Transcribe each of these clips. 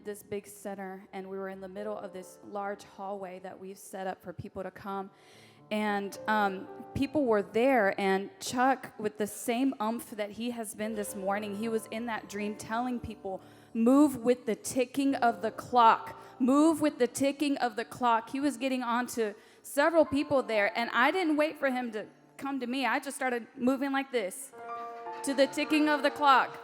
this big center, and we were in the middle of this large hallway that we've set up for people to come. And people were there, and Chuck, with the same umph that he has been this morning, he was in that dream telling people, move with the ticking of the clock. Move with the ticking of the clock. He was getting on to several people there, and I didn't wait for him to come to me. I just started moving like this to the ticking of the clock.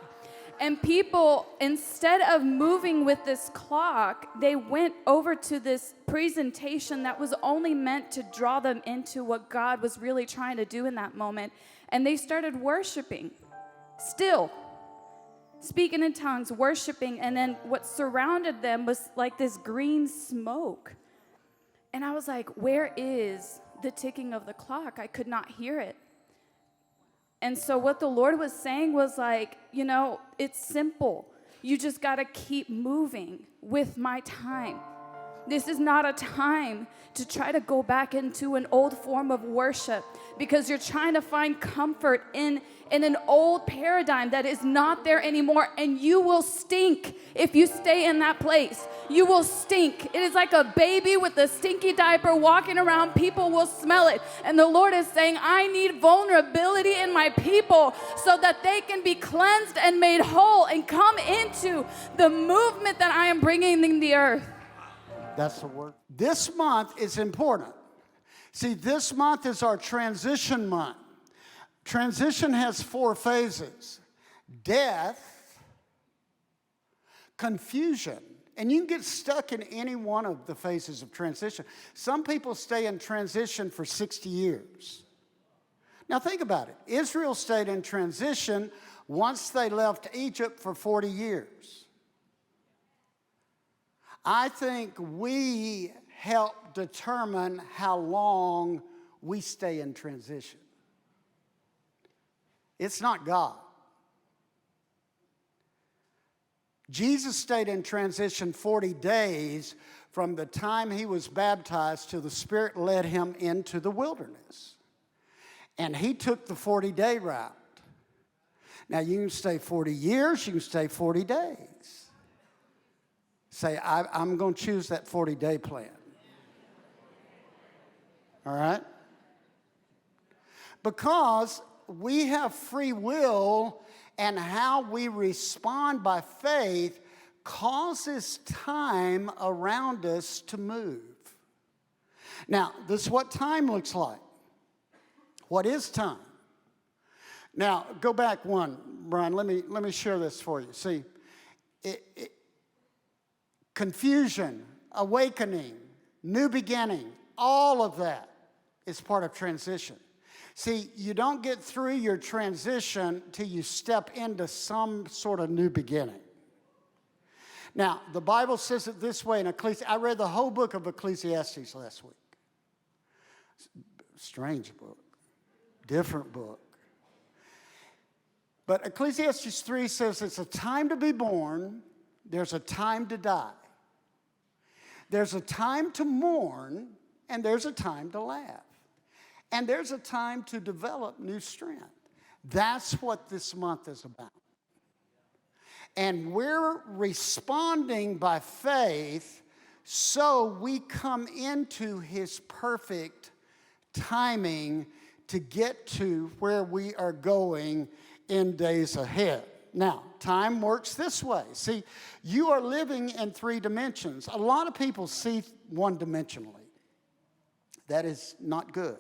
And people, instead of moving with this clock, they went over to this presentation that was only meant to draw them into what God was really trying to do in that moment. And they started worshiping, still speaking in tongues, worshiping. And then what surrounded them was like this green smoke. And I was like, where is the ticking of the clock? I could not hear it. And so what the Lord was saying was like, you know, it's simple. You just got to keep moving with my time. This is not a time to try to go back into an old form of worship because you're trying to find comfort in an old paradigm that is not there anymore, and you will stink if you stay in that place. You will stink. It is like a baby with a stinky diaper walking around. People will smell it. And the Lord is saying, I need vulnerability in my people so that they can be cleansed and made whole and come into the movement that I am bringing in the earth. That's the word. This month is important. See, this month is our transition month. Transition has 4 phases: death, confusion, and you can get stuck in any one of the phases of transition. Some people stay in transition for 60 years. Now think about it. Israel stayed in transition once they left Egypt for 40 years. I think we help determine how long we stay in transition. It's not God. Jesus stayed in transition 40 days from the time he was baptized till the Spirit led him into the wilderness. And he took the 40-day route. Now, you can stay 40 years, you can stay 40 days. Say, I'm going to choose that 40-day plan. All right? Because we have free will, and how we respond by faith causes time around us to move. Now, this is what time looks like. What is time? Now, go back one, Brian. Let me share this for you. See, confusion, awakening, new beginning, all of that is part of transition. See, you don't get through your transition till you step into some sort of new beginning. Now, the Bible says it this way in Ecclesiastes. I read the whole book of Ecclesiastes last week. Strange book, different book. But Ecclesiastes 3 says it's a time to be born, there's a time to die. There's a time to mourn, and there's a time to laugh. And there's a time to develop new strength. That's what this month is about. And we're responding by faith so we come into his perfect timing to get to where we are going in days ahead. Now, time works this way. See, you are living in 3 dimensions. A lot of people see one-dimensionally. That is not good.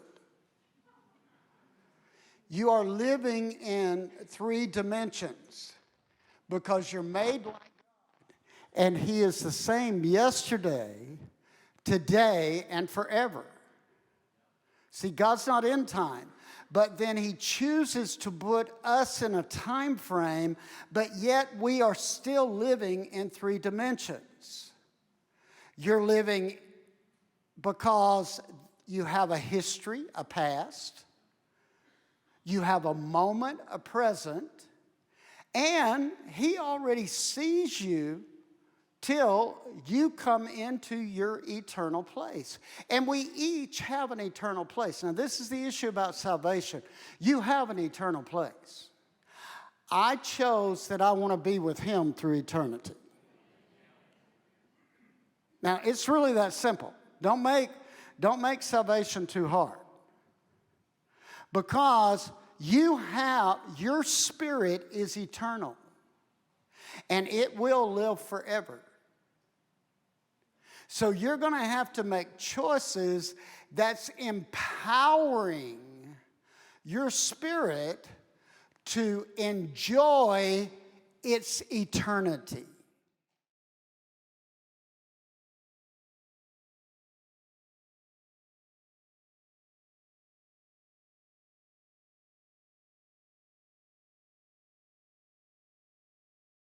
You are living in 3 dimensions because you're made like God. And he is the same yesterday, today, and forever. See, God's not in time. But then he chooses to put us in a time frame, but yet we are still living in 3 dimensions. You're living because you have a history, a past. You have a moment, a present, and he already sees you till you come into your eternal place. And we each have an eternal place. Now, this is the issue about salvation. You have an eternal place. I chose that I want to be with him through eternity. Now, it's really that simple. Don't make salvation too hard. Because your spirit is eternal. And it will live forever. So you're going to have to make choices that's empowering your spirit to enjoy its eternity.